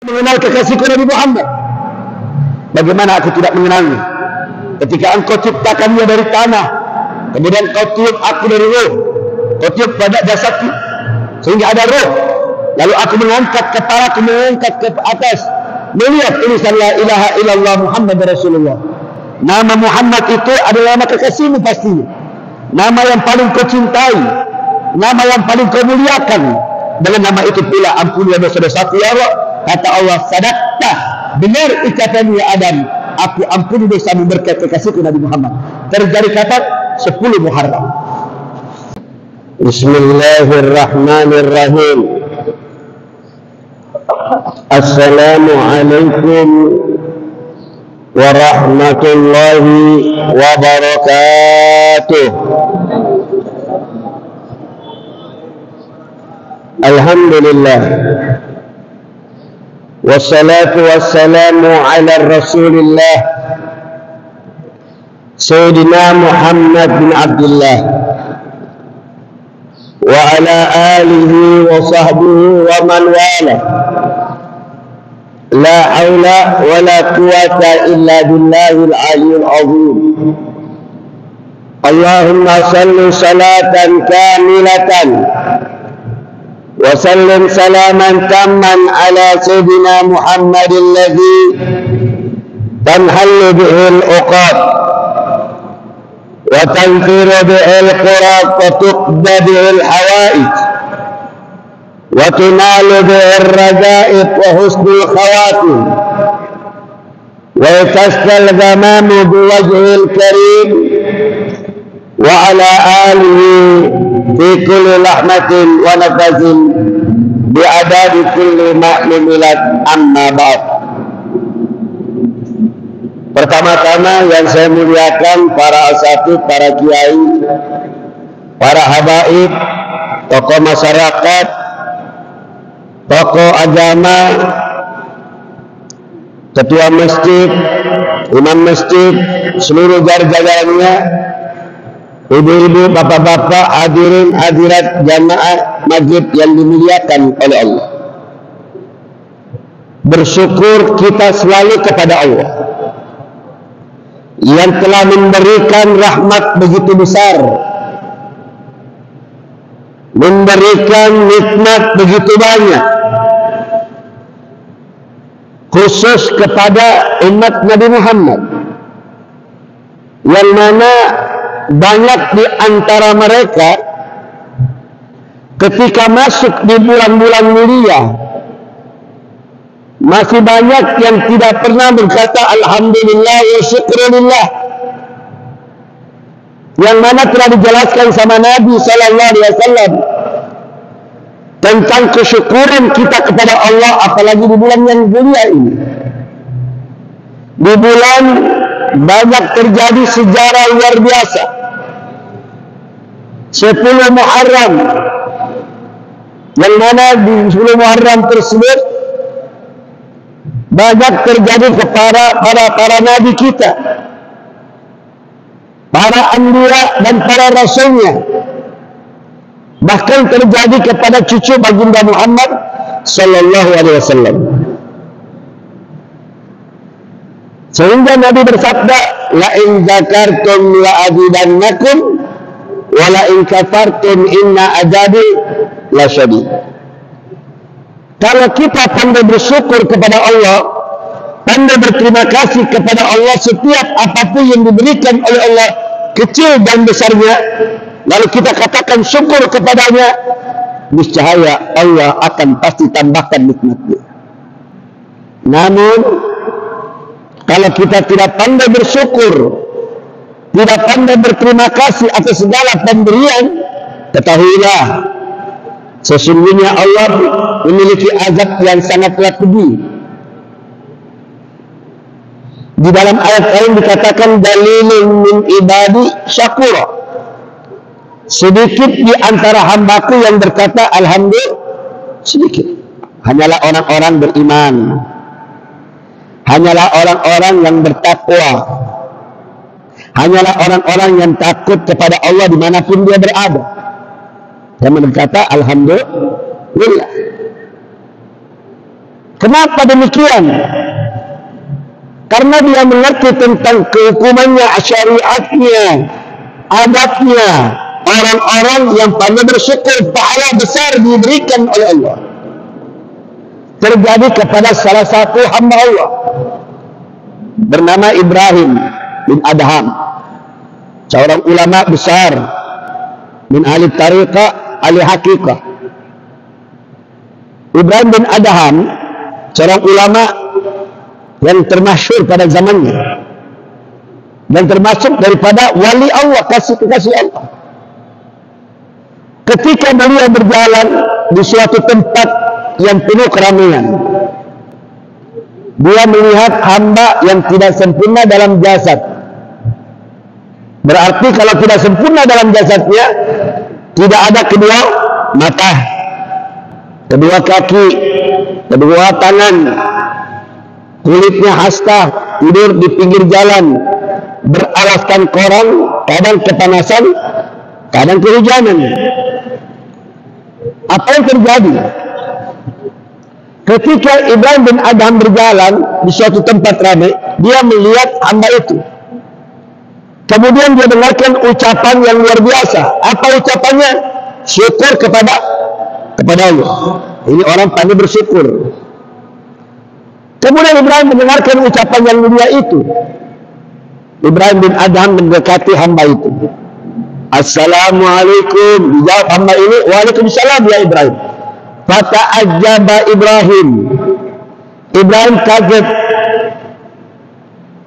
mengenal kekasihku Nabi Muhammad. Bagaimana aku tidak mengenalnya? Ketika engkau ciptakan dia dari tanah, kemudian kau tiup aku dari roh, kau tiup pada jasadku sehingga ada roh, lalu aku mengangkat kepalaku, mengangkat ke atas, melihat tulisan la ilaha illallah Muhammad Rasulullah. Nama Muhammad itu adalah nama kekasihmu pastinya, nama yang paling kau cintai, nama yang paling kau muliakan. Dengan nama itu pula ampunilah dosa-dosaku ya Allah. Kata Allah, sadaqta, benar ucapanmu ya Adam, aku ampuni dosamu berkat kekasihku Nabi Muhammad. Terjadi kata 10 Muharram. Bismillahirrahmanirrahim. Assalamualaikum warahmatullahi wabarakatuh. Alhamdulillah, wassalatu wassalamu ala rasulillah Sayyidina Muhammad bin Abdullah wa ala alihi wa sahbihi wa man wala. La hawla wa la quwata illa billahil aliyyil azim. Allahumma salli salatan kamilatan wa sallim salaman tamman ala sayyidina Muhammadin alladhi tanhallu bihil uqad wa tanfiru bihil qurab wa tuqda bihil hawaij wa tunalu bihil raja'ib wa husnul khawatim wa yatasqal ghamamu biwajhil karim wa ala alihi fi kulli lahmatin wa nafasin bi'adadi kulli ma'lumilat amma ba'd. Pertama-tama yang saya muliakan para asatidz, para kiai, para habaib, tokoh masyarakat, tokoh agama, ketua masjid, imam masjid, seluruh jajarannya, ibu-ibu, bapak-bapak, hadirin hadirat jamaah masjid yang dimuliakan oleh Allah. Bersyukur kita selalu kepada Allah yang telah memberikan rahmat begitu besar, memberikan nikmat begitu banyak, khusus kepada umat Nabi Muhammad, yang mana banyak di antara mereka ketika masuk di bulan-bulan mulia masih banyak yang tidak pernah berkata alhamdulillah wa syukurillah, yang mana telah dijelaskan sama Nabi sallallahu alaihi wasallam tentang kesyukuran kita kepada Allah, apalagi di bulan yang mulia ini. Di bulan banyak terjadi sejarah luar biasa. 10 Muharram, yang mana di 10 Muharram tersebut banyak terjadi kepada para nabi kita, para anbiya dan para rasulnya, bahkan terjadi kepada cucu baginda Muhammad sallallahu alaihi wasallam. Sehingga Nabi bersabda, la in zakartum la azidannakum wa la in kafartum inna azabi lasyadid. Kalau kita pandai bersyukur kepada Allah, pandai berterima kasih kepada Allah setiap apapun yang diberikan oleh Allah, kecil dan besarnya, lalu kita katakan syukur kepadanya, niscaya Allah akan pasti tambahkan nikmatnya. Namun kalau kita tidak pandai bersyukur, tidak pandai berterima kasih atas segala pemberian, ketahuilah sesungguhnya Allah memiliki azab yang sangatlah pedih. Di dalam ayat lain dikatakan dalilun min ibadi syakura. Sedikit di antara hambaku yang berkata alhamdulillah, sedikit. Hanyalah orang-orang beriman, hanyalah orang-orang yang bertakwa, hanyalah orang-orang yang takut kepada Allah dimanapun dia berada, yang berkata alhamdulillah. Kenapa demikian? Karena dia mengerti tentang kehukumannya, syariatnya, adatnya. Orang-orang yang pandai bersyukur, pahala besar diberikan oleh Allah. Terjadi kepada salah satu hamba Allah bernama Ibrahim bin Adham, seorang ulama besar min ahli tariqah, ahli hakikah. Ibrahim bin Adham seorang ulama yang termasyhur pada zamannya dan termasuk daripada wali Allah, kasih Allah. Ketika beliau berjalan di suatu tempat yang penuh keramaian, dia melihat hamba yang tidak sempurna dalam jasad. Berarti kalau tidak sempurna dalam jasadnya, tidak ada kedua mata, kedua kaki, kedua tangan, kulitnya hasta, tidur di pinggir jalan, beralaskan koran, kadang kepanasan, kadang kehujanan. Apa yang terjadi? Ketika Ibrahim bin Adham berjalan di suatu tempat ramai, dia melihat hamba itu. Kemudian dia dengarkan ucapan yang luar biasa. Apa ucapannya? Syukur kepada Allah. Ini orang pandai bersyukur. Kemudian Ibrahim mendengarkan ucapan yang mulia itu. Ibrahim bin Adham mendekati hamba itu. Assalamualaikum. Dijawab hamba ini, waalaikumsalam ya Ibrahim. Fata'ajjaba Ibrahim. Ibrahim kaget.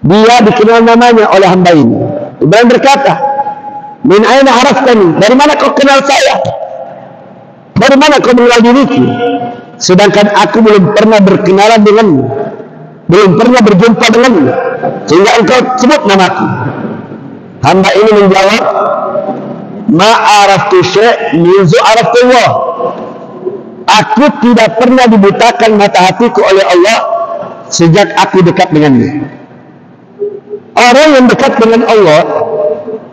Dia dikenal namanya oleh hamba ini. Ibrahim berkata, min aina araftani? Dari mana kau kenal saya? Dari mana kau mengenal diriku? Sedangkan aku belum pernah berkenalan denganmu, belum pernah berjumpa denganmu, sehingga engkau sebut namaku. Hamba ini menjawab, ma'araftu syai' minzu araftullah. Aku tidak pernah dibutakan mata hatiku oleh Allah sejak aku dekat dengannya. Orang yang dekat dengan Allah,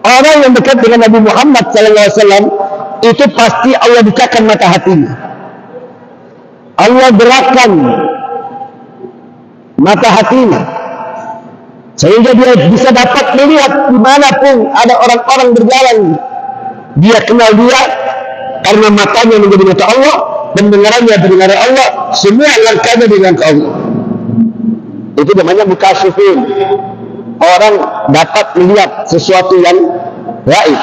orang yang dekat dengan Nabi Muhammad SAW, itu pasti Allah bukakan mata hatinya. Allah gerakkan mata hatinya, sehingga dia bisa dapat melihat dimanapun ada orang-orang berjalan. Dia kenal dia karena matanya menjadi mata Allah, pendengarannya pendengaran Allah, semua langkahnya dengan Allah. Itu namanya mukasyifin. Orang dapat melihat sesuatu yang gaib.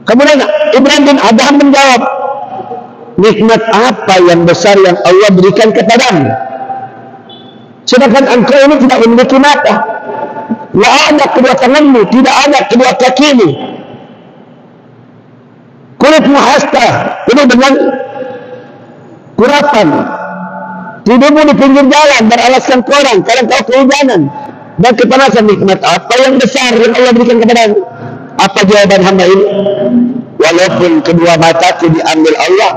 Kemudian Ibrahim bin Adham menjawab, nikmat apa yang besar yang Allah berikan kepadamu, sedangkan engkau ini tidak memiliki mata, tidak ada kedua tanganmu, tidak ada kedua kakimu, kulitmu hasta, penuh dengan kuratan, tidurmu di pinggir jalan, beralaskan koran, kadang kau kehujanan dan kepanasan. Nikmat apa yang besar yang Allah berikan kepadamu? Apa jawaban hamba ini? Walaupun kedua mataku diambil Allah,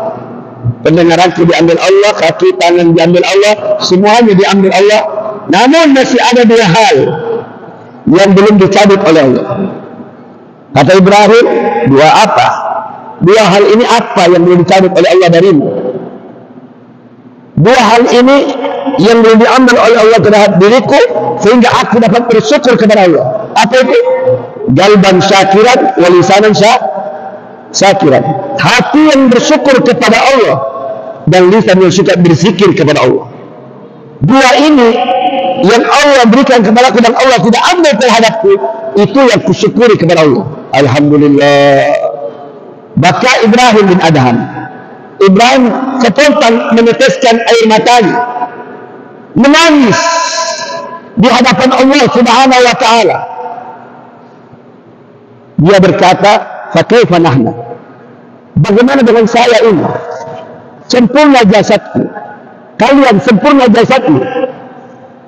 pendengaranku diambil Allah, kaki tangan diambil Allah, semuanya diambil Allah, namun masih ada dua hal yang belum dicabut oleh Allah. Kata Ibrahim, dua apa? Dua hal ini apa yang belum dicabut oleh Allah darimu? Dua hal ini yang belum diambil oleh Allah terhadap diriku, sehingga aku dapat bersyukur kepada Allah. Apa itu? Galban syakiran, walisanan syakiran. Hati yang bersyukur kepada Allah dan lisan yang suka berzikir kepada Allah. Dua ini yang Allah berikan kepada aku dan Allah tidak ambil terhadapku, itu yang kusyukuri kepada Allah. Alhamdulillah. Maka Ibrahim bin Adham, Ibrahim spontan meneteskan air matanya, menangis di hadapan Allah Subhanahu wa taala. Dia berkata, fa kaifa nahnu? Bagaimana dengan saya ini? Sempurna jasadku, kalian sempurna jasadmu,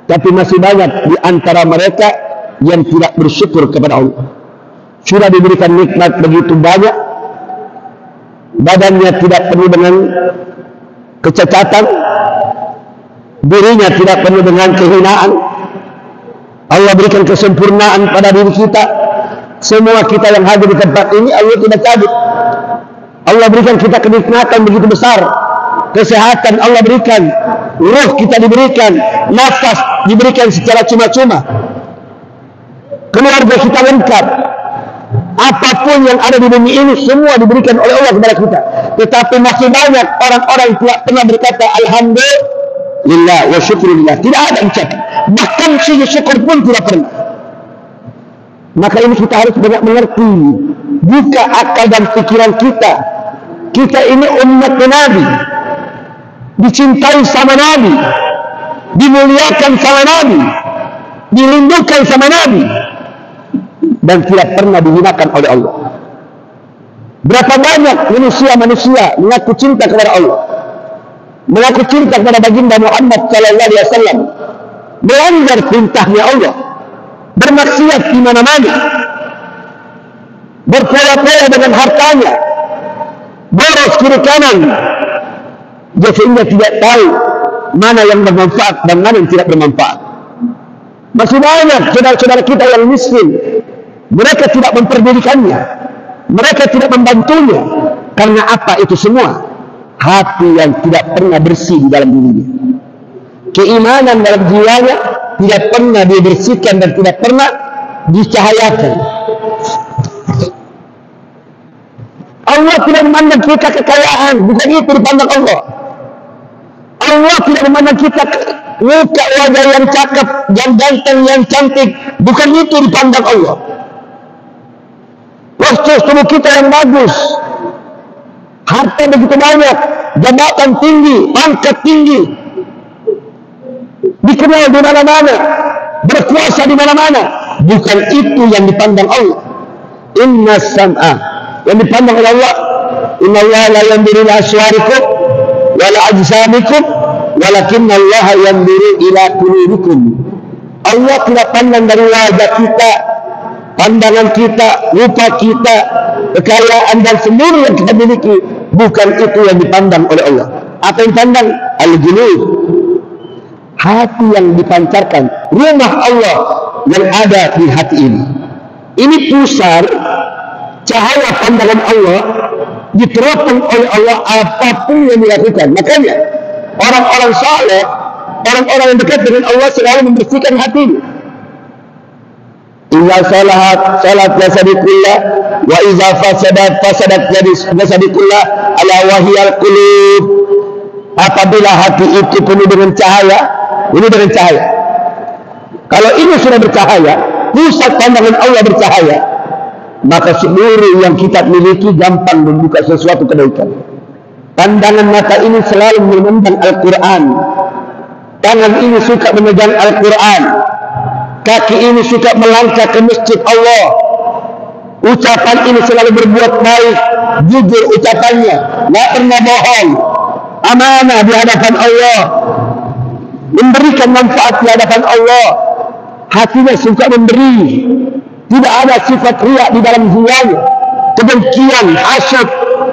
tapi masih banyak di antara mereka yang tidak bersyukur kepada Allah. Sudah diberikan nikmat begitu banyak, badannya tidak penuh dengan kecacatan, dirinya tidak penuh dengan kehinaan. Allah berikan kesempurnaan pada diri kita. Semua kita yang hadir di tempat ini Allah tidak cabut. Allah berikan kita kenikmatan begitu besar, kesehatan Allah berikan, ruh kita diberikan, nafas diberikan secara cuma-cuma, keluarga kita lengkap, apapun yang ada di bumi ini semua diberikan oleh Allah kepada kita. Tetapi masih banyak orang-orang yang tidak pernah berkata alhamdulillah wa syukurillah, tidak ada ucapan, bahkan sujud syukur pun tidak pernah. Maka ini kita harus banyak mengerti, buka akal dan pikiran kita. Kita ini umat Nabi, dicintai sama Nabi, dimuliakan sama Nabi, dilindungi sama Nabi, dan tidak pernah dihinakan oleh Allah. Berapa banyak manusia-manusia mengaku cinta kepada Allah, mengaku cinta kepada baginda Muhammad sallallahu alaihi wasallam, melanggar perintahnya Allah, bermaksiat di mana-mana, berpoya-poya dengan hartanya, boros kiri kanan, sehingga tidak tahu mana yang bermanfaat dan mana yang tidak bermanfaat. Masih banyak saudara-saudara kita yang miskin, mereka tidak memperdulikannya, mereka tidak membantunya. Karena apa itu semua? Hati yang tidak pernah bersih di dalam dirinya, keimanan dalam jiwanya tidak pernah dibersihkan dan tidak pernah dicahayakan. Allah tidak memandang kita kekayaan, bukan itu dipandang Allah. Allah tidak memandang kita muka wajah yang cakep, yang ganteng, yang cantik, bukan itu dipandang Allah. Postur tubuh kita yang bagus, harta begitu banyak, jabatan tinggi, pangkat tinggi, dikenal di mana-mana, berkuasa di mana-mana, bukan itu yang dipandang Allah. Inna sam'a, yang dipandang oleh Allah, inna Allah la yanzuru ila aswarikum wala ajsamikum walakinna Allah yanzuru ila qulubikum. Allah tidak pandang dari wajah kita, pandangan kita, rupa kita, kekayaan dan seluruh yang kita miliki, bukan itu yang dipandang oleh Allah. Apa yang dipandang? Al-qulub, hati yang dipancarkan, rumah Allah yang ada di hati ini. Ini pusar cahaya pandangan Allah, diterapkan oleh Allah apapun yang dilakukan. Makanya orang-orang saleh, orang-orang yang dekat dengan Allah selalu membersihkan hatinya. Iza salat jasadikullah wa iza fasadat jasadikullah ala wahiyal qulub. Apabila hati itu penuh dengan cahaya, ini dengan cahaya. Kalau ini sudah bercahaya, pusat pandangan Allah bercahaya, maka seluruh yang kita miliki gampang membuka sesuatu kebaikan. Pandangan mata ini selalu memandang Al-Quran, tangan ini suka memegang Al-Quran, kaki ini suka melangkah ke masjid Allah, ucapan ini selalu berbuat baik, jujur ucapannya, tidak pernah bohong, amanah di hadapan Allah, memberikan manfaat di hadapan Allah, hatinya suka memberi, tidak ada sifat riya di dalam jiwanya, kedengkian, hasad,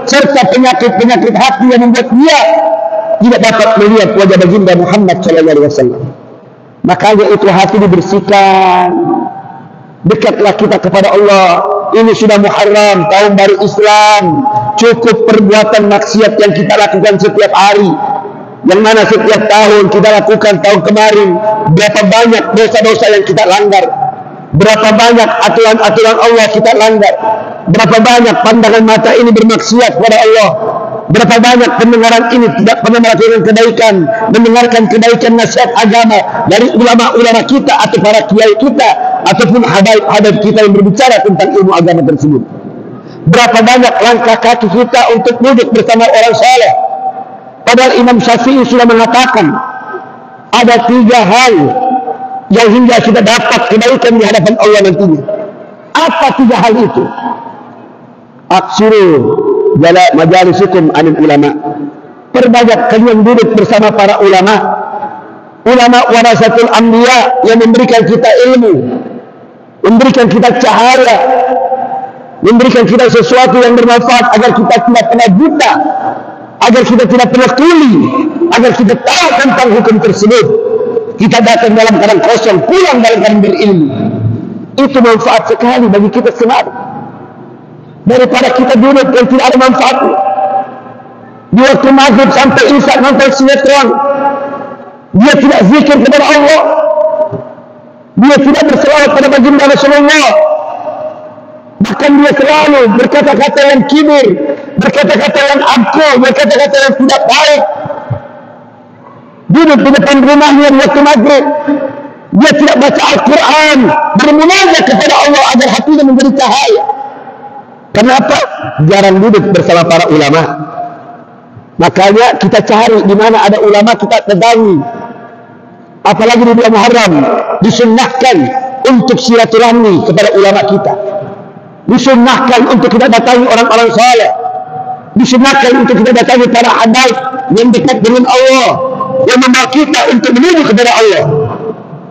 serta penyakit-penyakit hati yang membuat dia tidak dapat melihat wajah baginda Muhammad SAW. Makanya itu hati dibersihkan, dekatlah kita kepada Allah. Ini sudah Muharram, tahun baru Islam, cukup perbuatan maksiat yang kita lakukan setiap hari, yang mana setiap tahun kita lakukan. Tahun kemarin berapa banyak dosa-dosa yang kita langgar, berapa banyak aturan-aturan Allah kita langgar, berapa banyak pandangan mata ini bermaksiat kepada Allah, berapa banyak pendengaran ini tidak pernah melakukan kebaikan, mendengarkan kebaikan nasihat agama dari ulama-ulama kita atau para kiai kita ataupun habaib-habaib kita yang berbicara tentang ilmu agama tersebut. Berapa banyak langkah kaki kita untuk duduk bersama orang saleh, padahal Imam Syafi'i sudah mengatakan ada 3 hal yang hingga kita dapat kebaikan di hadapan Allah nantinya. Apa 3 hal itu? Aksiru jala majalisukum anil ulama, perbanyak kalian duduk bersama para ulama, ulama warasatul anbiya yang memberikan kita ilmu, memberikan kita cahaya, memberikan kita sesuatu yang bermanfaat agar kita tidak pernah buta, agar kita tidak pernah tuli, agar kita tahu tentang hukum tersebut. Kita datang dalam keadaan kosong, pulang dalam keadaan berilmu. Itu manfaat sekali bagi kita semua, daripada kita duduk yang tidak ada manfaatnya. Di waktu maghrib sampai isya nonton sinetron, Dia tidak zikir kepada Allah. Dia tidak berselawat pada baginda Rasulullah. Bahkan dia selalu berkata-kata yang kibir, berkata-kata yang angkuh, berkata-kata yang tidak baik. Duduk di depan rumahnya di waktu maghrib. Dia tidak baca Al-Quran, bermunajat kepada Allah agar hatinya menjadi cahaya. Kenapa? Jarang duduk bersama para ulama. Makanya kita cari di mana ada ulama, kita datangi. Apalagi di bulan Muharram, disunnahkan untuk silaturahmi kepada ulama kita. Disunnahkan untuk kita datangi orang-orang saleh. Disunnahkan untuk kita datangi para habaib yang dekat dengan Allah, yang membawa kita untuk menuju kepada Allah.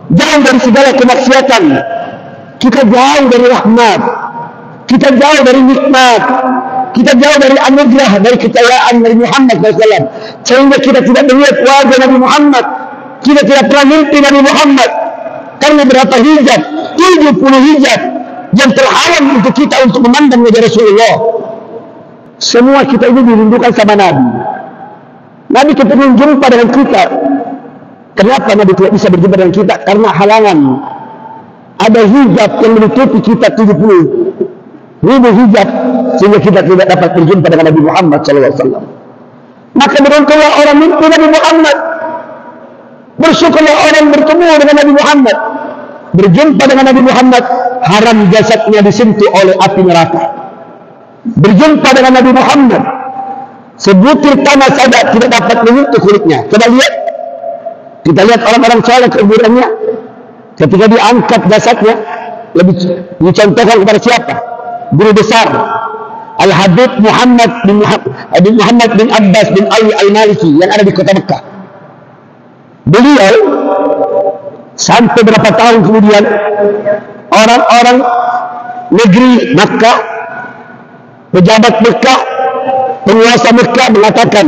Jauh dari segala kemaksiatan. Kita jauh dari rahmat. Kita jauh dari nikmat. Kita jauh dari anugerah, dari kecayaan dari Muhammad SAW. Sehingga kita tidak melihat wajah Nabi Muhammad. Kita tidak pernah mimpi Nabi Muhammad. Karena berapa hijab? 70 hijab yang terhalang untuk kita untuk memandang wajah Rasulullah. Semua kita ini dirindukan sama Nabi. Nabi kepengen jumpa dengan kita. Kenapa Nabi tidak bisa berjumpa dengan kita? Karena halangan. Ada hijab yang menutupi kita 70.000 hijab sehingga kita tidak dapat berjumpa dengan Nabi Muhammad SAW. Maka beruntunglah orang mimpi Nabi Muhammad. Bersyukurlah orang bertemu dengan Nabi Muhammad. Berjumpa dengan Nabi Muhammad, haram jasadnya disentuh oleh api neraka. Berjumpa dengan Nabi Muhammad, sebutir tanah saja tidak dapat menyentuh kulitnya. Coba lihat. Kita lihat orang-orang saleh kuburannya, ketika diangkat jasadnya, lebih dicontohkan kepada siapa? Guru besar Al-Habib Muhammad bin Abbas bin Ali Al-Maliki yang ada di kota Mekah. Beliau sampai berapa tahun kemudian orang-orang negeri Mekah, pejabat Mekah, penguasa Mekah mengatakan,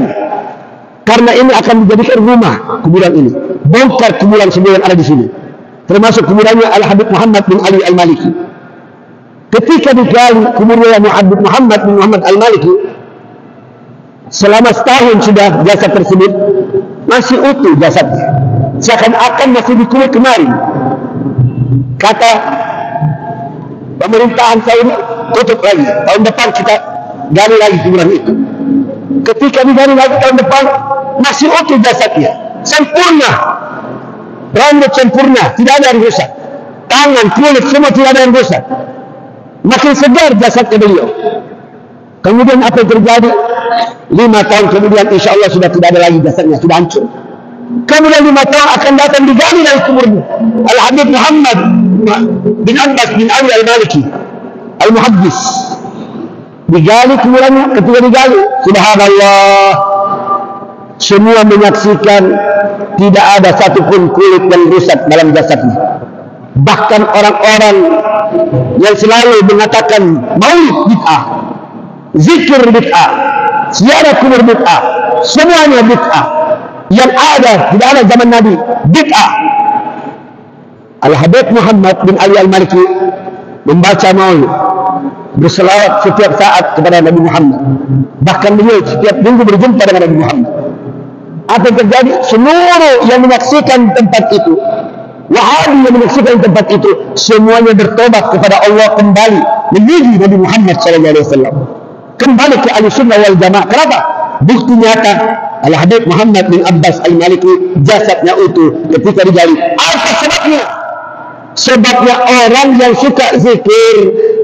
karena ini akan dijadikan rumah kuburan ini, bongkar kuburan semua yang ada di sini, termasuk kuburannya Al-Habib Muhammad bin Ali Al-Maliki. Ketika digali kuburannya Habib Muhammad bin Muhammad Al-Maliki, selama setahun sudah jasad tersebut masih utuh jasadnya, seakan-akan masih dikulit kemarin. Kata pemerintahan Saudi, tutup lagi, tahun depan kita gali lagi kuburan itu. Ketika digali lagi tahun depan, masih utuh jasadnya, sempurna, rambut sempurna, tidak ada yang rusak, tangan, kulit semua tidak ada yang rusak, makin segar jasadnya beliau. Kemudian apa yang terjadi? 5 tahun kemudian insya Allah sudah tidak ada lagi jasadnya, sudah hancur. Kemudian 5 tahun akan datang digali dari kuburnya Al-Habib Muhammad bin Abbas bin Ali Al-Maliki Al-Muhaddis. Digali kuburannya. Ketika digali, subhanallah, semua menyaksikan tidak ada satupun kulit yang rusak dalam jasadnya. Bahkan orang-orang yang selalu mengatakan maulid bid'ah, zikir bid'ah, ziarah kubur bid'ah, semuanya bid'ah, yang ada tidak ada zaman Nabi, bid'ah. Al-Habib Muhammad bin Ali Al-Maliki membaca maulid, berselawat setiap saat kepada Nabi Muhammad. Bahkan beliau setiap minggu berjumpa dengan Nabi Muhammad. Apa yang terjadi? Seluruh yang menyaksikan tempat itu, Wahabi yang menyaksikan tempat itu, semuanya bertobat kepada Allah, kembali menuju Nabi Muhammad SAW, kembali ke Ahlussunnah wal Jamaah. Kenapa? Bukti nyata Al-Habib Muhammad bin Abbas Al-Maliki jasadnya utuh ketika digali. Apa sebabnya? Sebabnya orang yang suka zikir,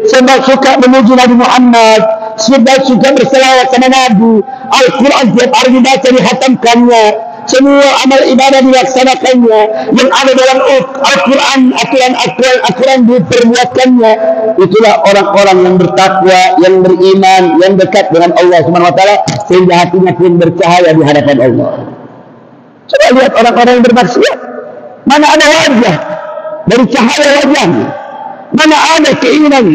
sebab suka memuji Nabi Muhammad, sebab suka berselawat sama Nabi, Al-Quran tiap hari dibaca, dihatamkannya, semua amal ibadah dilaksanakannya, yang ada dalam Al-Quran, aturan diperbuatkannya. Itulah orang-orang yang bertakwa, yang beriman, yang dekat dengan Allah Subhanahu wa taala, sehingga hatinya pun bercahaya di hadapan Allah. Coba lihat orang-orang yang bermaksiat, mana ada wajah dari cahaya wajahnya, mana ada keinginan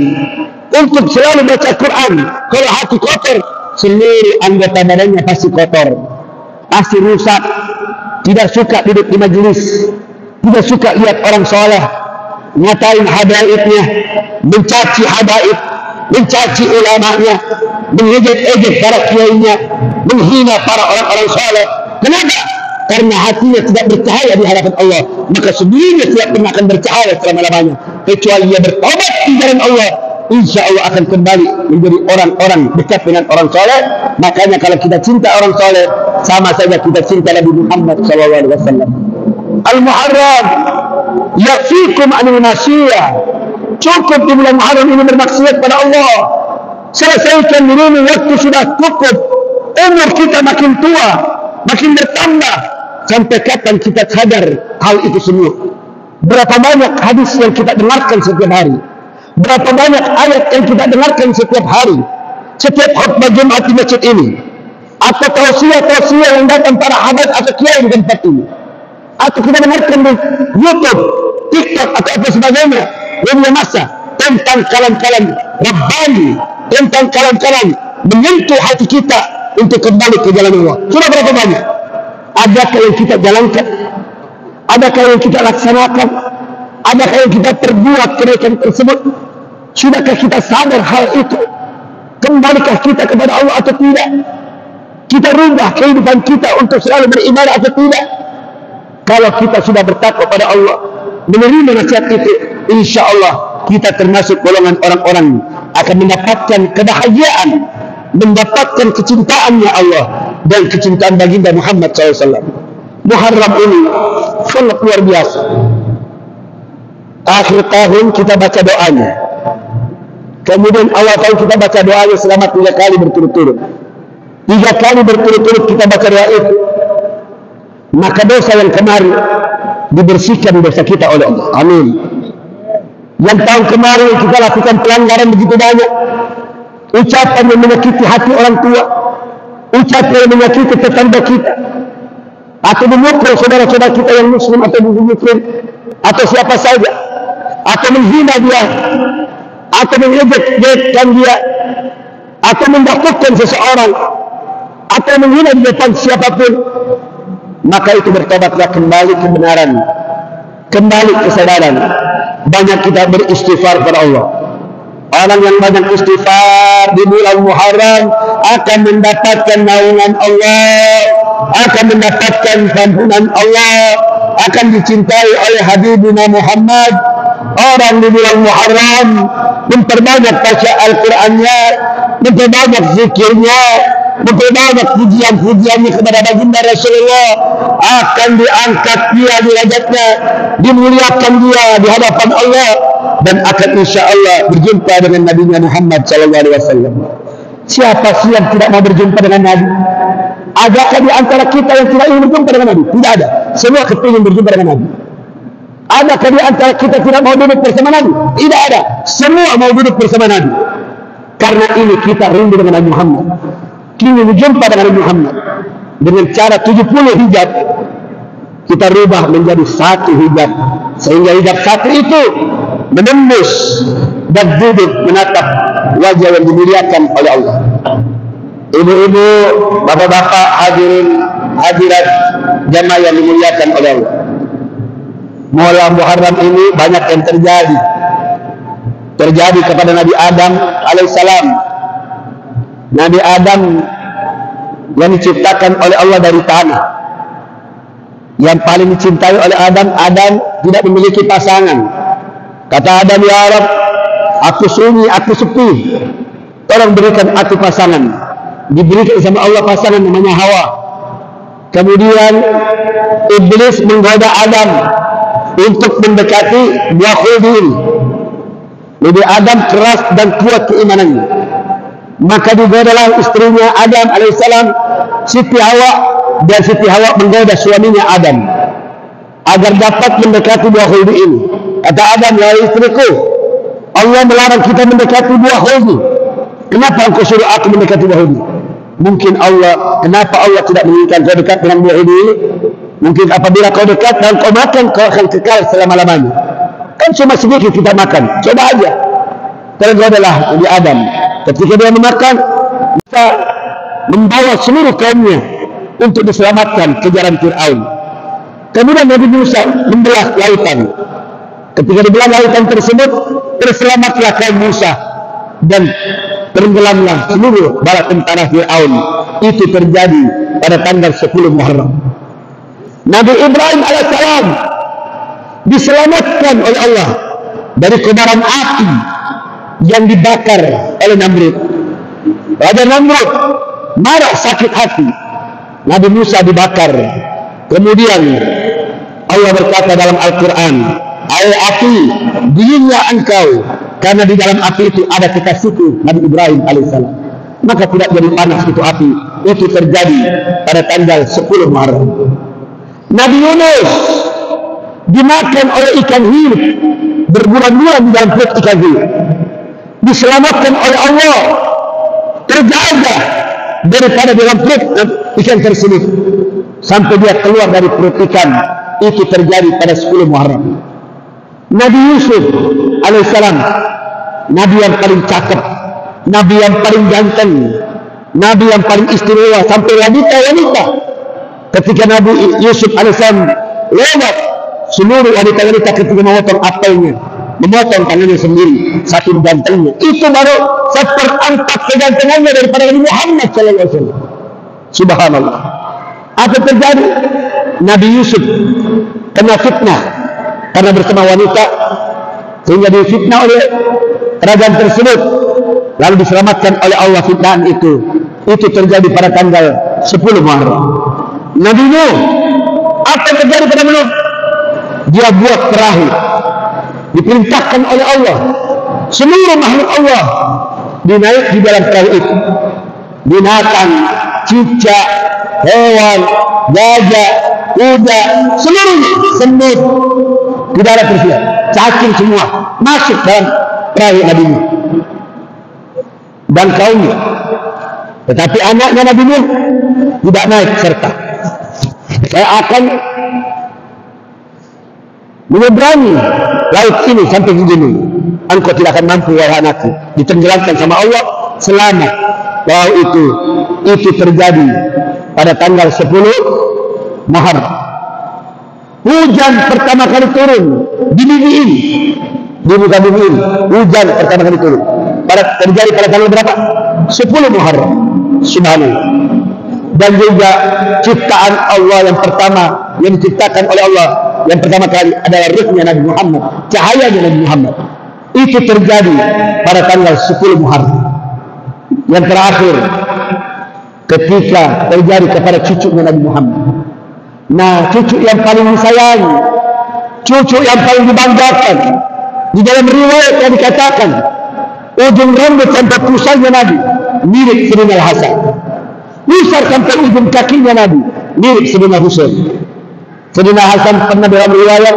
untuk selalu baca Quran. Kalau hati kotor, seluruh anggota badannya pasti kotor, pasti rusak. Tidak suka duduk di majelis, tidak suka lihat orang soleh ngatain habaibnya, mencaci habaib, mencaci ulamanya, mengejek-ejek para kiainya, menghina para orang-orang soleh. Kenapa? karena hatinya tidak bercahaya di hadapan Allah, maka sendirinya tidak pernah akan bercahaya selama-lamanya, kecuali dia bertobat di jalan Allah. Insya Allah akan kembali menjadi orang-orang dekat dengan orang soleh. Makanya kalau kita cinta orang soleh, sama saja kita cinta Nabi Muhammad SAW. Al-Muharram yakfikum anil masyiyah. Cukup di bulan Muharram ini bermaksiat pada Allah. Selesaikan diri, waktu sudah cukup. Umur kita makin tua, makin bertambah. Sampai kapan kita sadar hal itu semua? Berapa banyak hadis yang kita dengarkan setiap hari? Berapa banyak ayat yang kita dengarkan setiap hari? Setiap khutbah Jumat di masjid ini, atau tausiah-tausiah yang datang para habaib atau kiai di tempat ini, atau kita dengarkan di YouTube, TikTok atau apa sebagainya, media massa, tentang kalam-kalam Rabbani, tentang kalam-kalam menyentuh hati kita untuk kembali ke jalan Allah. Sudah berapa banyak? Adakah yang kita jalankan? Adakah yang kita laksanakan? Adakah yang kita perbuat kebaikan tersebut? Sudahkah kita sadar hal itu? Kembalikah kita kepada Allah atau tidak? Kita rubah kehidupan kita untuk selalu beribadah atau tidak? Kalau kita sudah bertakwa pada Allah, menerima nasihat itu, insya Allah kita termasuk golongan orang-orang akan mendapatkan kebahagiaan, mendapatkan kecintaannya Allah dan kecintaan baginda Muhammad SAW. Muharram ini sangat luar biasa. Akhir tahun kita baca doanya, kemudian awal tahun kita baca doanya selama 3 kali berturut-turut. 3 kali berturut-turut kita baca doa itu, maka dosa yang kemarin dibersihkan dosa kita oleh Allah. Amin. Yang tahun kemarin kita lakukan pelanggaran begitu banyak, ucapan yang menyakiti hati orang tua, ucapan yang menyakiti tetangga kita, atau memukul saudara-saudara kita yang muslim atau bukan muslim, atau siapa saja, atau menghina dia, atau mengejek-ejekkan dia, atau mendakutkan seseorang, atau menghina di depan siapapun, maka itu bertobatlah kembali kebenaran, kembali kesadaran. Banyak kita beristighfar kepada Allah. Orang yang banyak istighfar di bulan Muharram akan mendapatkan naungan Allah, akan mendapatkan ampunan Allah, akan dicintai oleh Habibina Muhammad. Orang di bulan Muharram memperbanyak baca Al-Qur'annya, memperbanyak zikirnya, memperbanyak pujian-pujiannya kepada baginda Rasulullah, akan diangkat dia derajatnya, dimuliakan dia di hadapan Allah, dan akan insya Allah berjumpa dengan Nabi Muhammad SAW. Siapa sih yang tidak mau berjumpa dengan Nabi? Adakah di antara kita yang tidak ingin berjumpa dengan Nabi? Tidak ada. Semua kepingin berjumpa dengan Nabi. Adakah di antara kita tidak mau duduk bersama Nabi? Tidak ada. Semua mau duduk bersama Nabi. Karena ini kita rindu dengan Nabi Muhammad. Kini berjumpa dengan Nabi Muhammad dengan cara 70 hijab kita rubah menjadi 1 hijab, sehingga hijab 1 itu menembus dan duduk menatap wajah yang dimuliakan oleh Allah. Ibu-ibu, bapak-bapak, hadirin hadirat jamaah yang dimuliakan oleh Allah, mulai Muharram ini banyak yang terjadi kepada Nabi Adam alaihissalam. Nabi Adam yang diciptakan oleh Allah dari tanah, yang paling dicintai oleh Adam. Adam tidak memiliki pasangan. Kata Adam, ya Rabb, aku sunyi, aku sepi, tolong berikan aku pasangan. Diberikan sama Allah pasangan namanya Hawa. Kemudian iblis menggoda Adam untuk mendekati buah khuldi ini. Nabi Adam keras dan kuat keimanannya, maka digodalah istrinya Adam alaihissalam, Siti Hawa, dan Siti Hawa menggoda suaminya Adam agar dapat mendekati buah khuldi ini. Kata Adam, ya istriku, Allah melarang kita mendekati buah khuldi. Kenapa engkau suruh aku mendekati buah khuldi? Mungkin Allah, kenapa Allah tidak menginginkan kau dekat dengan buah khuldi ini? Mungkin apabila kau dekat dan kau makan, kau akan kekal selama-lamanya. Kan cuma sedikit kita makan, coba aja. Tergodalah Nabi Adam. Ketika dia memakan, bisa membawa seluruh kaumnya untuk diselamatkan kejaran Fir'aun. Kemudian Nabi Musa membelah lautan. Ketika dibelah lautan tersebut, terselamatlah kaum Musa dan tenggelamlah seluruh bala tentara Fir'aun. Itu terjadi pada tanggal 10 Muharram. Nabi Ibrahim alaihissalam diselamatkan oleh Allah dari kobaran api yang dibakar oleh Namrud. Raja Namrud marah, sakit hati. Nabi Musa dibakar. Kemudian Allah berkata dalam Al-Quran, "Hai api, dinginlah engkau, karena di dalam api itu ada kekasihku Nabi Ibrahim alaihissalam." Maka tidak jadi panas itu api. Itu terjadi pada tanggal 10 Muharram. Nabi Yunus dimakan oleh ikan hidup berbulan-bulan di dalam perut ikan hidup, diselamatkan oleh Allah, terjaga daripada dalam perut ikan tersebut sampai dia keluar dari perut ikan. Itu terjadi pada 10 Muharram. Nabi Yusuf alaihissalam, Nabi yang paling cakep, Nabi yang paling ganteng, Nabi yang paling istimewa, sampai wanita-wanita ketika Nabi Yusuf alaihissalam lewat, seluruh wanita-wanita ketika memotong apelnya, memotong tangannya sendiri, saking gantengnya. Itu baru seperempat kegantengannya daripada Nabi Muhammad SAW. Subhanallah. Apa terjadi? Nabi Yusuf kena fitnah karena bersama wanita, sehingga difitnah oleh kerajaan tersebut, lalu diselamatkan oleh Allah fitnahan itu. Itu terjadi pada tanggal 10 Muharram. Nabi Nuh, apa yang terjadi pada Nuh? Dia buat perahu, diperintahkan oleh Allah, seluruh makhluk Allah dinaik di dalam perahu itu. Binatang, cicak, hewan, gajah, kuda, seluruhnya, semut, tidak ada tersiap, cacing semua masuk dalam perahu Nabi Nuh dan kaumnya. Tetapi anaknya Nabi Nuh tidak naik serta. Saya akan menyeberangi laut ini sampai ke gunung. Engkau tidak akan mampu, wahai anakku. Ditenggelamkan sama Allah, selamat. Wow, itu terjadi pada tanggal 10 Muharram. Hujan pertama kali turun di bumi ini, di muka bumi ini. Hujan pertama kali turun terjadi pada tanggal berapa? 10 Muharram. Subhanallah. Dan juga ciptaan Allah yang pertama yang diciptakan oleh Allah yang pertama kali adalah ruhnya Nabi Muhammad, cahayanya Nabi Muhammad. Itu terjadi pada tanggal 10 Muharram. Yang terakhir ketika terjadi kepada cucunya Nabi Muhammad. Nah, cucu yang paling disayangi, cucu yang paling dibanggakan. Di dalam riwayat yang dikatakan ujung rambut sampai pusarnya Nabi mirip Sayyidina Hasan, pusar sampai ujung kakinya Nabi mirip Sayyidina Husain. Sayyidina Hasan pernah dalam riwayat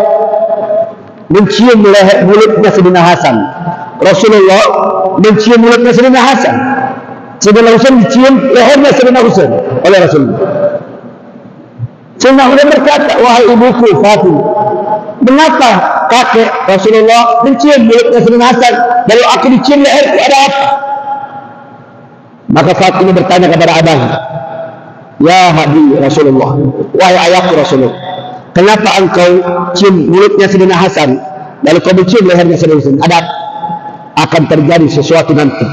mencium leher mulutnya Sayyidina Hasan. Rasulullah mencium mulutnya Sayyidina Hasan. Sayyidina Husain dicium lehernya Sayyidina Husain oleh Rasulullah. Sayyidina Husain berkata, "Wahai ibuku Fatimah, mengapa kakek Rasulullah mencium mulutnya Sayyidina Hasan, lalu aku dicium leherku, ada apa?" Maka Fatimah bertanya kepada abangnya, "Ya Habib Rasulullah, wahai ayahku Rasulullah, kenapa engkau cium mulutnya Sayyidina Hasan, lalu kau mencium lehernya Sayyidina Husain? Ada apa? Akan terjadi sesuatu nanti."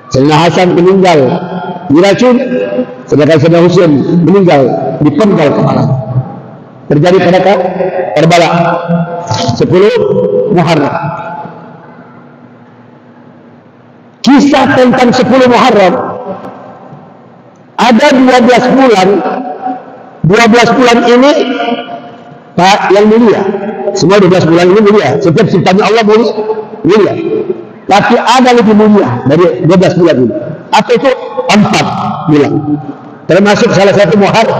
Sayyidina Hasan meninggal diracun, sedangkan Sayyidina Husain meninggal dipenggal kepala. Terjadi pada Karbala 10 Muharram. Kisah tentang 10 Muharram ada 12 bulan. 12 bulan ini Pak yang mulia. Semua 12 bulan ini mulia. Setiap ciptaan Allah mulia. Tapi ada lebih mulia dari 12 bulan ini. Apa itu? 4 bulan. Termasuk salah satu Muharram.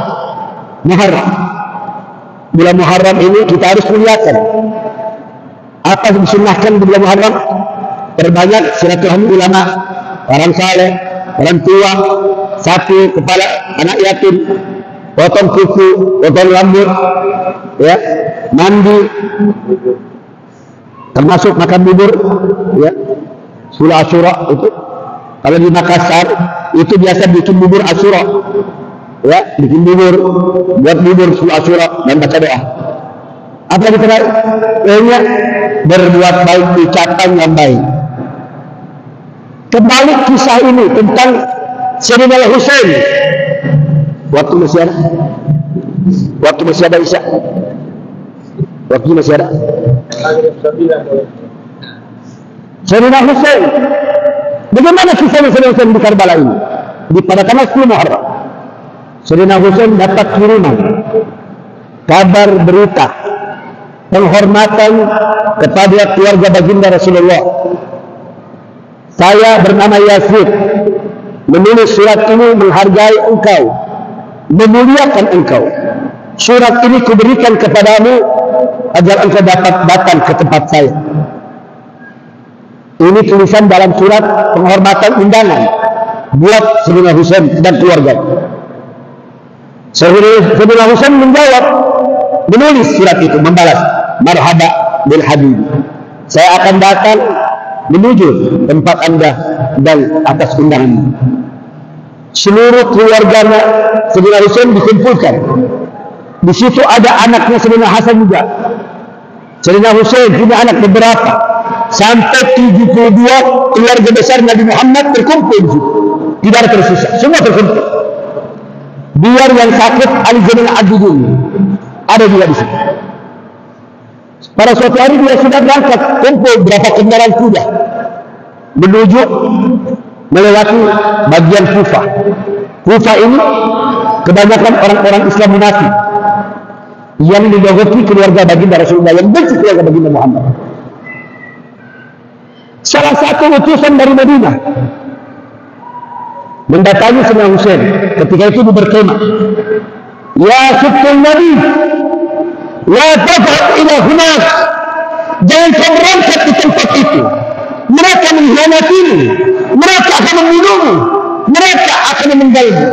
Bulan Muharram ini kita harus muliakan. Apa yang disunnahkan di bulan Muharram? Perbanyak silaturahmi ulama, orang saleh, orang tua, sapu kepala anak yatim, potong kuku, potong rambut, ya, mandi, termasuk makan bubur, ya, Sula Asyura itu. Kalau di Makassar itu biasa bikin bubur Asyura, ya, bikin bubur, buat bubur Sula Asyura dan baca doa. Apa dikatakan? Berbuat baik, ucapan yang baik. Kembali kisah ini tentang Sayyidina Husain waktu usia Waktu masih ada Isya. Waktu masih ada. Sayyidina Husain. Bagaimana kisahnya Sayyidina Husain di Karbala ini? Pada tanggal 10 Muharram. Sayyidina Husain dapat kiriman kabar berita penghormatan kepada keluarga baginda Rasulullah. Saya bernama Yazid, menulis surat ini menghargai engkau, memuliakan engkau. Surat ini kuberikan kepadamu agar engkau dapat datang ke tempat saya. Ini tulisan dalam surat penghormatan undangan buat Sayyidina Husain dan keluarga. Sayyidina Husain menjawab, menulis surat itu, membalas, marhaba bil habib. Saya akan datang menuju tempat Anda dan atas undangan. Seluruh keluarga Sayyidina Husain dikumpulkan. Di situ ada anaknya Sayyidina Hasan juga. Sayyidina Husain punya anak beberapa. Sampai 72 keluarga besar Nabi Muhammad terkumpul di situ. Tidak ada tersisa, semua terkumpul. Biar yang sakit Ali Zainal Abidin ada juga di situ. Pada suatu hari dia sudah berangkat, kumpul berapa kendaraan kuda menuju melewati bagian Kufah. Kufah ini kebanyakan orang-orang Islam munafik yang didogoti keluarga baginda Rasulullah, yang benci keluarga baginda Muhammad. Salah satu utusan dari Madinah mendatangi Sayyidina Husain. Ketika itu berkemah, ya Subtul Nabi, la tadhhab ila hunak, jangan kau berangkat di tempat itu. Mereka mengkhianatimu, mereka akan membunuhmu, mereka akan meninggalmu.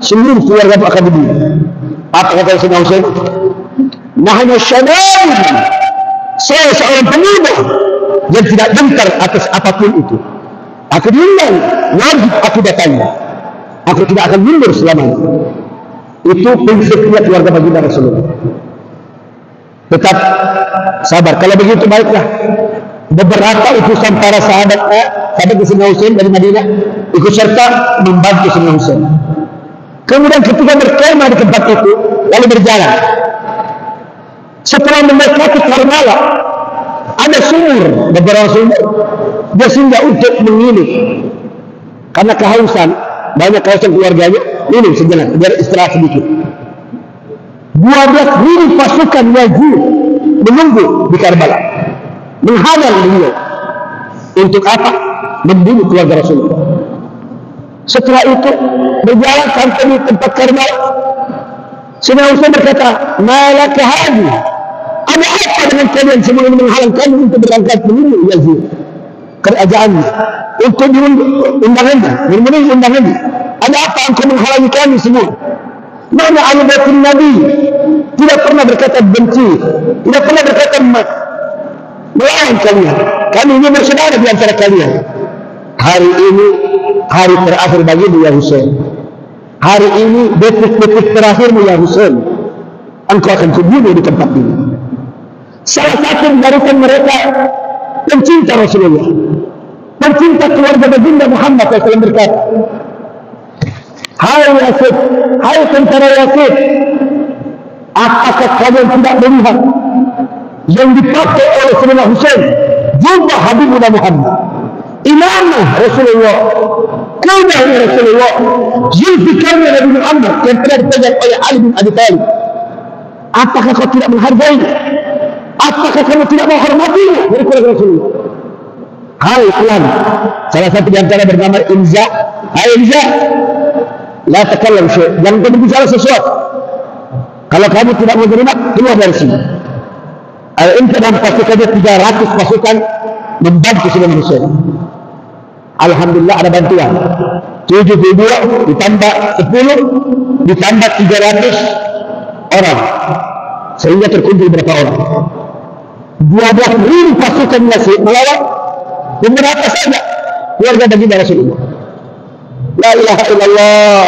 Seluruh keluarga akan dibunuh. Apa kata Sayyidina Husain? Nahnu syabab, saya seorang pemuda yang tidak gentar atas apapun itu. Aku diundang, wajib aku datangi. Aku tidak akan mundur selamanya. Itu prinsipnya keluarga baginda Rasulullah. Tetap sabar. Kalau begitu baiklah. Beberapa utusan para sahabat Sayyidina Husain dari Madinah ikut serta membantu Sayyidina Husain. Kemudian ketika berkemah di tempat itu, lalu berjalan. Setelah mendekati Karbala, ada sumur, beberapa sumur. Dia singgah untuk menginap karena kehausan, banyak kehausan keluarganya. Minum sejenak biar istirahat sedikit. 12.000 pasukan Yazid menunggu di Karbala, menghadang beliau. Untuk apa? Membunuh keluarga Rasulullah. Setelah itu berjalan sampai di tempat Karbala. Sayyidina Husain berkata, malaka hadi, ada apa dengan kalian semua ini menghalang kami untuk berangkat menuju Yazid kerajaannya, untuk undangannya, memenuhi undangannya? Ada apa engkau menghalangi kami semua? Mana ahli baitul Nabi tidak pernah berkata benci, tidak pernah berkata melawan kalian. Kami ini bersaudara di antara kalian. Hari ini hari terakhir bagimu ya Husain. Hari ini detik-detik terakhirmu ya Husain. Engkau akan kubunuh di tempat ini. Salah satu dari mereka pencinta Rasulullah, pencinta keluarga baginda Muhammad SAW berkata, hai Yazid, hai tentara Yazid, apakah kalian tidak melihat yang dipakai oleh Sayyidina Husain jubah Habibuna Muhammad, imamah Rasulullah, kudahnya Rasulullah, zulfikarnya Nabi Muhammad yang telah dipegang oleh Ali bin Abi Thalib? Apakah kau tidak menghargai? Apakah kamu tidak menghormatinya dari keluarga Rasulullah? Hai Tuhan, salah satu di antara bernama Inza. Hai Inza, la takallam syai', jangan kau berbicara sesuatu. Kalau kamu tidak menerima, keluar dari sini. Al-Inta dan pasukannya 300 pasukan membantu Sayyidina Husain. Alhamdulillah ada bantuan. 72 ditambah 10 ditambah 300 orang, sehingga terkumpul berapa orang? 12.000 pasukan Yazid melawan beberapa saja keluarga baginda Rasulullah. La ilaha illallah.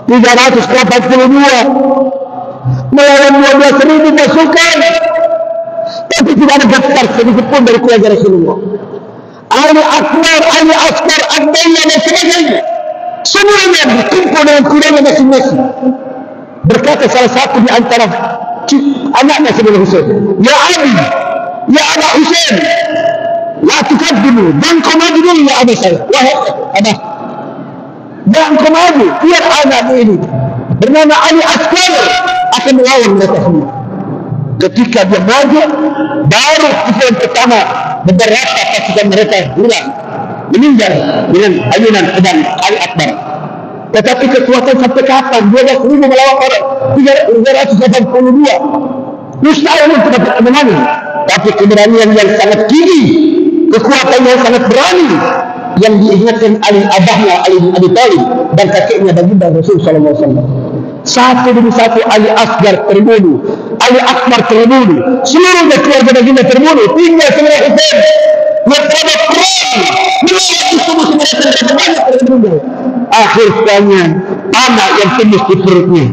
382 melawan 12.000 pasukan, tapi tidak ada daftar sedikit pun dari keluarga Rasulullah. Ali Akbar, Ali Askar, Abdullah dan sebagainya, semuanya berkumpul dengan kudanya masing-masing. Berkata salah satu di antara anaknya Sayyidina Husain, "Ya Ali, ya Aba Husain, la tukaddimu, dan kau maju dulu ya abah saya. Wahai abah, dan kau maju, biar anak ini bernama Ali Asghar akan melawan mereka semua." Ketika dia maju, baru pukulan pertama beberapa pasukan mereka hilang, meninggal dengan ayunan pedang Ali Akbar. Tetapi kekuatan sampai kapan? 12.000 melawan orang 382. Mustahil untuk dapat kemenangan. Tapi keberanian yang sangat tinggi, kekuatan yang sangat berani, yang diingatkan abahnya Ali bin Abi Thalib dan kakeknya baginda Rasul sallallahu alaihi wasallam. Satu demi satu Ali Asghar terbunuh, Ali Akbar terbunuh, seluruh keluarga baginda terbunuh, tinggal Sayyidina Husain yang terhadap perang melawan musuh-musuh mereka yang banyak terbunuh. Akhirnya panah yang tembus di perutnya,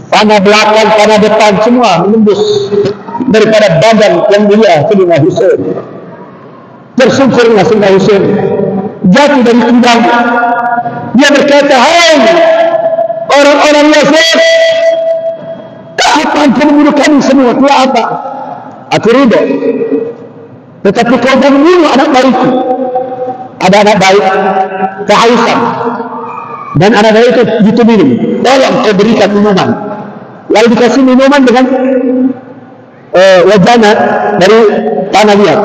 panah belakang, panah depan, semua menembus daripada badan yang mulia Sayyidina Husain. Tersungkurnya Sayyidina Husain, jatuh dari kundang. Dia berkata, "Hai orang-orang Yazid, kapan kau membunuh kami semua? Itu apa? Aku ridho. Tetapi kau jangan membunuh anak baikku." Ada anak baik, kehausan, dan anak baik itu gitu minum. Tolong kau berikan minuman. Lalu dikasih minuman dengan wajana dari tanah liat.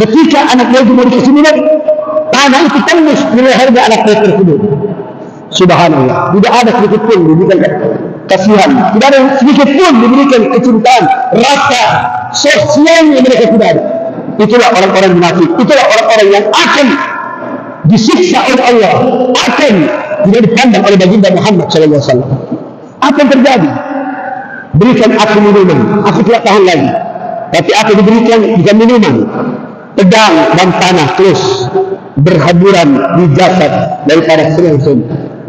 Ketika anak baik mau dikasih minum, tanah itu tembus di lehernya anak baik tersebut. Subhanallah, tidak ada sedikit pun diberikan kasihan, tidak ada sedikit pun diberikan kecintaan, rasa sosial yang mereka tidak ada. Itulah orang-orang munafik, itulah orang-orang yang akan disiksa oleh Allah, akan tidak dipandang oleh baginda Muhammad SAW. Apa yang terjadi? Berikan aku minuman, aku tidak tahan lagi. Tapi aku diberikan bukan minuman, pedang dan panah terus berhamburan di jasad daripada Sayyidina Husain.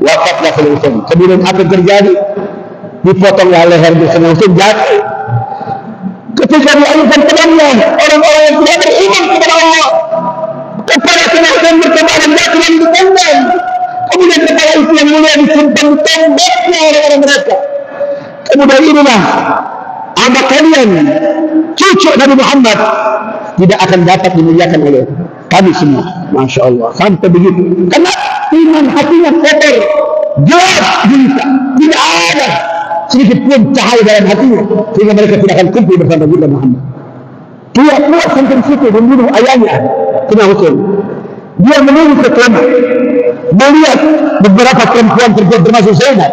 Wafatlah Sayyidina Husain. Kemudian apa yang terjadi? Dipotonglah leher Sayyidina Husain, jatuh. Ketika dialihkan pedangnya, orang-orang yang tidak beriman kepada Allah, kepala Sayyidina Husain bertebaran jatuh dan ditendang. Kemudian kepala itu yang mulia disimpan ditembaknya orang-orang mereka. Kemudian inilah anak kalian, cucu Nabi Muhammad, tidak akan dapat dimuliakan oleh kami semua. Masya Allah, sampai begitu. Karena iman hatinya kotor, gelap gulita, tidak ada sedikit pun cahaya dalam hatinya, sehingga mereka tidak akan kumpul bersama Nabi Muhammad. Dia keluar sampai situ membunuh ayahnya, Sayyidina Husain. Dia menunggu ke kamar, melihat beberapa perempuan terbuat termasuk Zainab.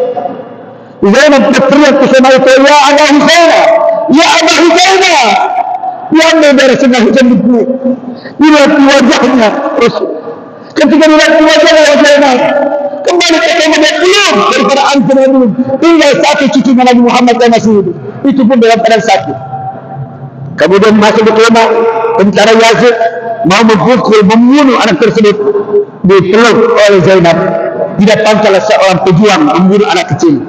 Zainab berteriak ke Sayyidina Husain, "Ya Aba Husain, ya Aba Husain!" Diambil dari Sayyidina Husain dipeluk. Dilihat wajahnya Rasul. Ketika dilihat wajahnya Zainab, kembali ke kamar dan belum daripada antum dulu. Tinggal satu cucu Nabi Muhammad yang masih hidup. Itu pun dalam keadaan sakit. Kemudian masuk ke kamar, tentara Yazid mau memukul, membunuh anak tersebut, dipeluk oleh Zainab. Tidak pantaslah seorang pejuang membunuh anak kecil.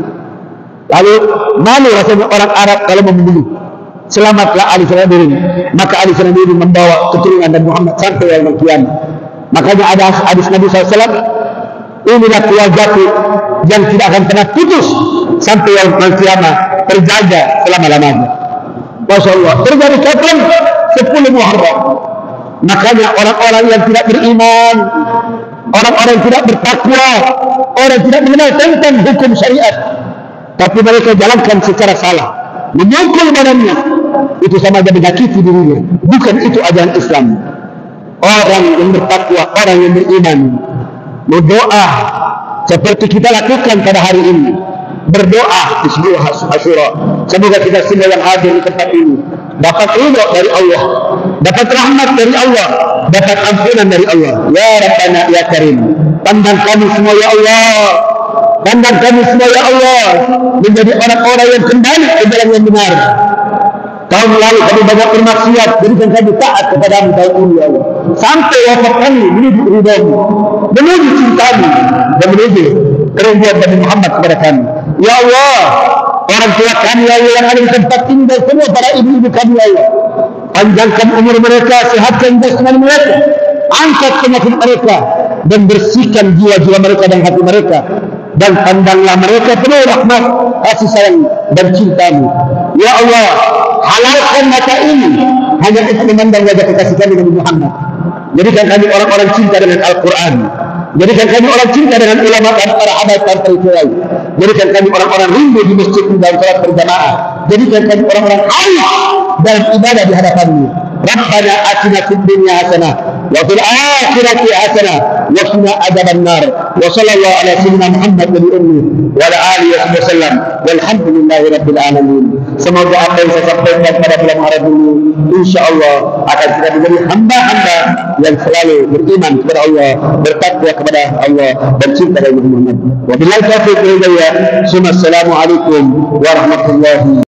Lalu malu rasanya orang Arab kalau membunuh. Selamatlah Ali Sanabirin. Maka Ali Sanabirin membawa keturunan Nabi Muhammad sampai yaumul qiyamah. Makanya ada hadis Nabi SAW, inilah keluargaku yang tidak akan pernah putus sampai yaumul qiyamah, terjaga selama-lamanya. Masya Allah. Terjadi kapan? 10 Muharram. Makanya orang-orang yang tidak beriman, orang-orang yang tidak bertakwa, orang yang tidak mengenal tentang hukum syariat, tapi mereka jalankan secara salah, memukul badannya, itu sama saja menyakiti dirinya. Bukan itu ajaran Islam. Orang yang bertakwa, orang yang beriman, berdoa seperti kita lakukan pada hari ini, berdoa di sebuah Asyura. Semoga kita semua yang hadir di tempat ini dapat ridha dari Allah, dapat rahmat dari Allah, dapat ampunan dari Allah. Ya Rabbana ya Karim, pandang kami semua ya Allah, pandang kami semua ya Allah menjadi orang-orang yang kembali ke jalan yang benar. Tahun lalu kami banyak bermaksiat, berikan kami taat kepadamu tahun ini ya Allah, sampai wafat kami menuju ridhamu, menuju cintamu, dan menuju kerinduan Nabi Muhammad kepada kami. Ya Allah, orang tua kami ya Allah yang ada di tempat tinggal semua, para ibu-ibu kami ya Allah, panjangkan umur mereka, sehatkan jasmani mereka, angkat penyakit mereka, dan bersihkan jiwa-jiwa mereka dan hati mereka dan pandanglah mereka penuh rahmat, kasih sayang dan cintamu. Ya Allah, halalkan mata ini hanya untuk memandang wajah kekasih kami Nabi Muhammad. Jadikan kami orang-orang cinta dengan Al-Quran. Jadikan kami orang cinta dengan ulama dan para habaib dan kiai. Jadikan kami orang-orang rindu di masjid dalam salat berjamaah. Jadikan kami orang-orang haris dalam ibadah di hadapan-Mu. Rabbana atina fid dunya hasanah wa fil akhirati hasanah wa qina adzabannar. Wa sallallahu ala sayyidina Muhammad wa ala alihi wasallam. Walhamdulillahi rabbil alamin. Semoga apa yang saya sampaikan pada malam hari ini insyaallah akan kita menjadi hamba-hamba yang selalu beriman kepada Allah, bertakwa kepada Allah dan cinta kepada Muhammad. Wabillahi taufiq wal hidayah. Assalamualaikum warahmatullahi